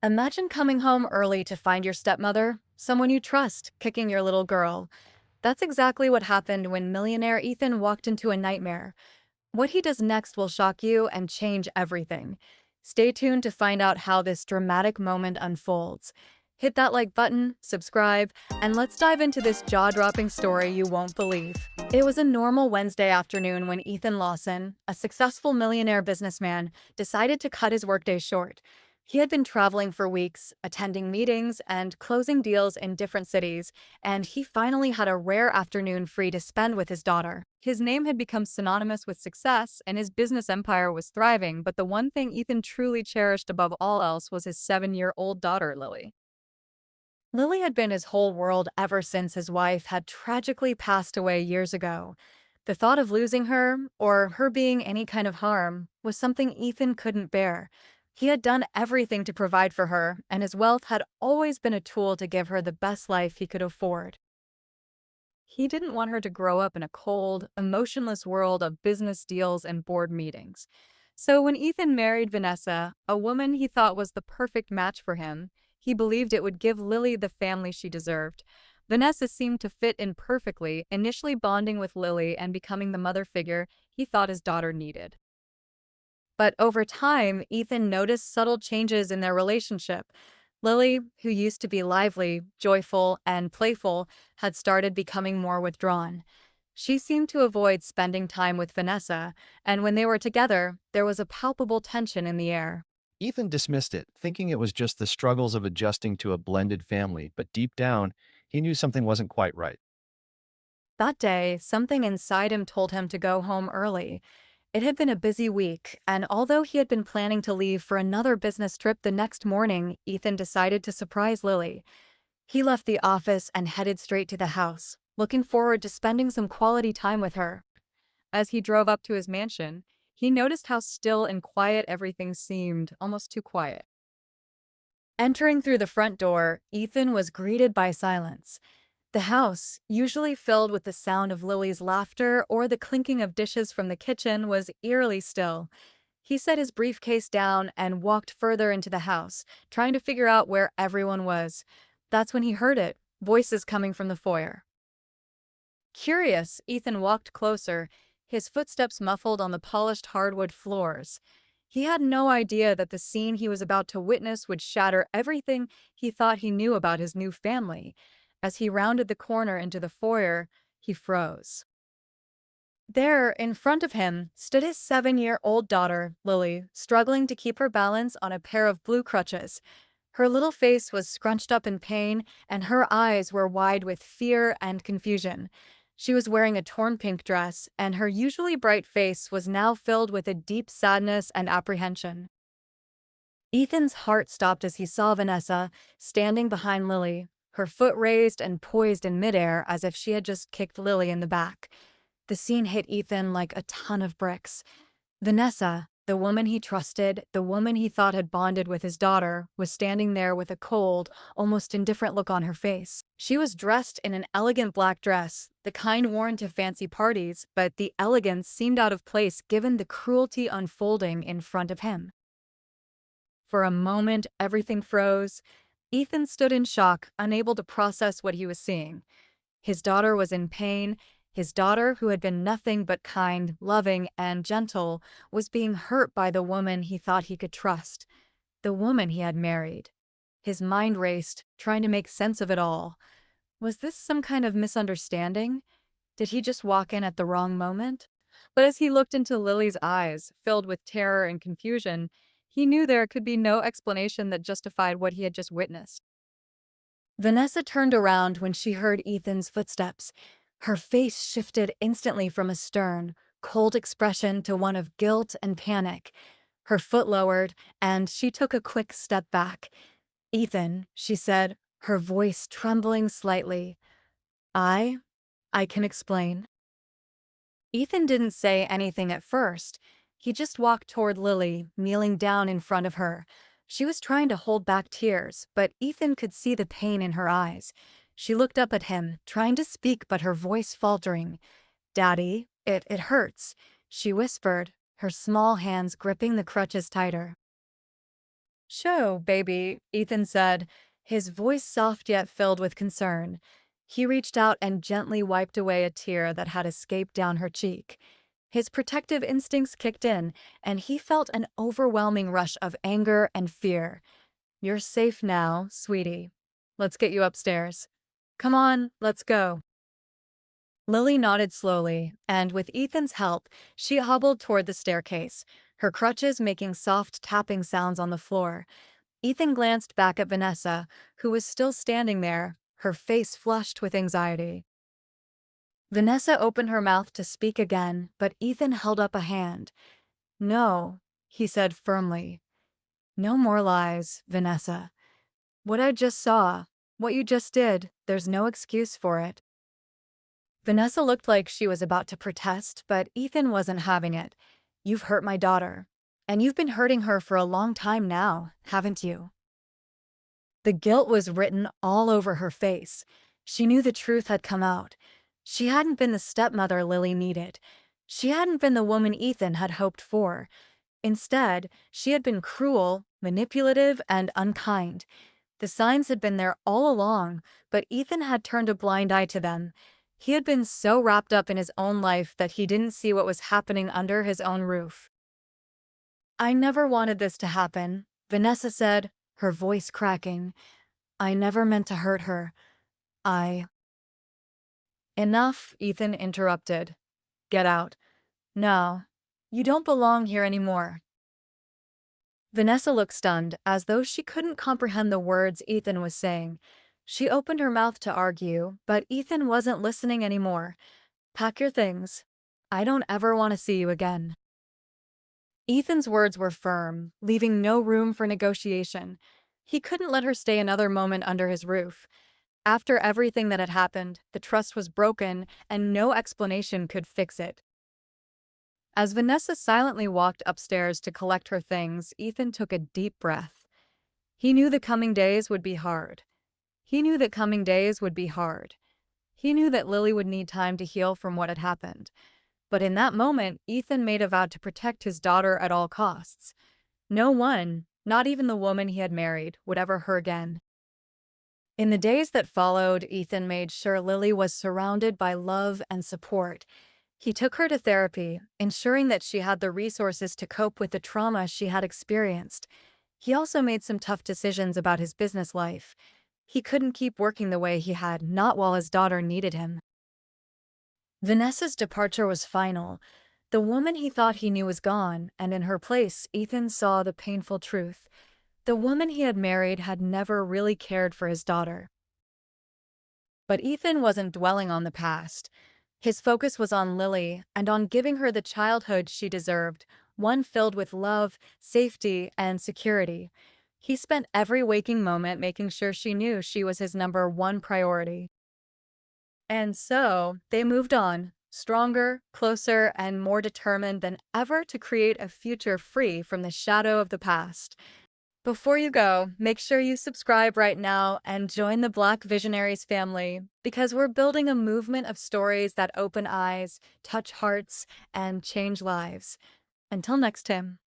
Imagine coming home early to find your stepmother, someone you trust, kicking your little girl. That's exactly what happened when millionaire Ethan walked into a nightmare. What he does next will shock you and change everything. Stay tuned to find out how this dramatic moment unfolds. Hit that like button, subscribe, and let's dive into this jaw-dropping story you won't believe. It was a normal Wednesday afternoon when Ethan Lawson, a successful millionaire businessman, decided to cut his workday short. He had been traveling for weeks, attending meetings and closing deals in different cities, and he finally had a rare afternoon free to spend with his daughter. His name had become synonymous with success, and his business empire was thriving, but the one thing Ethan truly cherished above all else was his 7-year-old daughter, Lily. Lily had been his whole world ever since his wife had tragically passed away years ago. The thought of losing her, or her being any kind of harm, was something Ethan couldn't bear. He had done everything to provide for her, and his wealth had always been a tool to give her the best life he could afford. He didn't want her to grow up in a cold, emotionless world of business deals and board meetings. So when Ethan married Vanessa, a woman he thought was the perfect match for him, he believed it would give Lily the family she deserved. Vanessa seemed to fit in perfectly, initially bonding with Lily and becoming the mother figure he thought his daughter needed. But over time, Ethan noticed subtle changes in their relationship. Lily, who used to be lively, joyful, and playful, had started becoming more withdrawn. She seemed to avoid spending time with Vanessa, and when they were together, there was a palpable tension in the air. Ethan dismissed it, thinking it was just the struggles of adjusting to a blended family, but deep down, he knew something wasn't quite right. That day, something inside him told him to go home early. It had been a busy week, and although he had been planning to leave for another business trip the next morning, Ethan decided to surprise Lily. He left the office and headed straight to the house, looking forward to spending some quality time with her. As he drove up to his mansion, he noticed how still and quiet everything seemed, almost too quiet. Entering through the front door, Ethan was greeted by silence. The house, usually filled with the sound of Lily's laughter or the clinking of dishes from the kitchen, was eerily still. He set his briefcase down and walked further into the house, trying to figure out where everyone was. That's when he heard it, voices coming from the foyer. Curious, Ethan walked closer, his footsteps muffled on the polished hardwood floors. He had no idea that the scene he was about to witness would shatter everything he thought he knew about his new family. As he rounded the corner into the foyer, he froze. There, in front of him, stood his 7-year-old daughter, Lily, struggling to keep her balance on a pair of blue crutches. Her little face was scrunched up in pain, and her eyes were wide with fear and confusion. She was wearing a torn pink dress, and her usually bright face was now filled with a deep sadness and apprehension. Ethan's heart stopped as he saw Vanessa standing behind Lily, her foot raised and poised in midair as if she had just kicked Lily in the back. The scene hit Ethan like a ton of bricks. Vanessa, the woman he trusted, the woman he thought had bonded with his daughter, was standing there with a cold, almost indifferent look on her face. She was dressed in an elegant black dress, the kind worn to fancy parties, but the elegance seemed out of place given the cruelty unfolding in front of him. For a moment, everything froze. Ethan stood in shock, unable to process what he was seeing. His daughter was in pain. His daughter, who had been nothing but kind, loving, and gentle, was being hurt by the woman he thought he could trust, the woman he had married. His mind raced, trying to make sense of it all. Was this some kind of misunderstanding? Did he just walk in at the wrong moment? But as he looked into Lily's eyes, filled with terror and confusion, he knew there could be no explanation that justified what he had just witnessed. Vanessa turned around when she heard Ethan's footsteps. Her face shifted instantly from a stern, cold expression to one of guilt and panic. Her foot lowered, and she took a quick step back. "Ethan," she said, her voice trembling slightly. I I can explain." Ethan didn't say anything at first. He just walked toward Lily, kneeling down in front of her. She was trying to hold back tears, but Ethan could see the pain in her eyes. She looked up at him, trying to speak but her voice faltering. "Daddy, it hurts," she whispered, her small hands gripping the crutches tighter. "Show, baby," Ethan said, his voice soft yet filled with concern. He reached out and gently wiped away a tear that had escaped down her cheek. His protective instincts kicked in, and he felt an overwhelming rush of anger and fear. "You're safe now, sweetie. Let's get you upstairs. Come on, let's go." Lily nodded slowly, and with Ethan's help, she hobbled toward the staircase, her crutches making soft tapping sounds on the floor. Ethan glanced back at Vanessa, who was still standing there, her face flushed with anxiety. Vanessa opened her mouth to speak again, but Ethan held up a hand. "No," he said firmly. "No more lies, Vanessa. What I just saw, what you just did, there's no excuse for it." Vanessa looked like she was about to protest, but Ethan wasn't having it. "You've hurt my daughter. And you've been hurting her for a long time now, haven't you?" The guilt was written all over her face. She knew the truth had come out. She hadn't been the stepmother Lily needed. She hadn't been the woman Ethan had hoped for. Instead, she had been cruel, manipulative, and unkind. The signs had been there all along, but Ethan had turned a blind eye to them. He had been so wrapped up in his own life that he didn't see what was happening under his own roof. "I never wanted this to happen," Vanessa said, her voice cracking. "I never meant to hurt her. I—" "Enough," Ethan interrupted. "Get out. No, you don't belong here anymore." Vanessa looked stunned, as though she couldn't comprehend the words Ethan was saying. She opened her mouth to argue, but Ethan wasn't listening anymore. "Pack your things. I don't ever want to see you again." Ethan's words were firm, leaving no room for negotiation. He couldn't let her stay another moment under his roof. After everything that had happened, the trust was broken, and no explanation could fix it. As Vanessa silently walked upstairs to collect her things, Ethan took a deep breath. He knew the coming days would be hard. He knew that coming days would be hard. He knew that Lily would need time to heal from what had happened. But in that moment, Ethan made a vow to protect his daughter at all costs. No one, not even the woman he had married, would ever hurt again. In the days that followed, Ethan made sure Lily was surrounded by love and support. He took her to therapy, ensuring that she had the resources to cope with the trauma she had experienced. He also made some tough decisions about his business life. He couldn't keep working the way he had, not while his daughter needed him. Vanessa's departure was final. The woman he thought he knew was gone, and in her place, Ethan saw the painful truth. The woman he had married had never really cared for his daughter. But Ethan wasn't dwelling on the past. His focus was on Lily and on giving her the childhood she deserved, one filled with love, safety, and security. He spent every waking moment making sure she knew she was his number one priority. And so, they moved on, stronger, closer, and more determined than ever to create a future free from the shadow of the past. Before you go, make sure you subscribe right now and join the Black Visionaries family, because we're building a movement of stories that open eyes, touch hearts, and change lives. Until next time.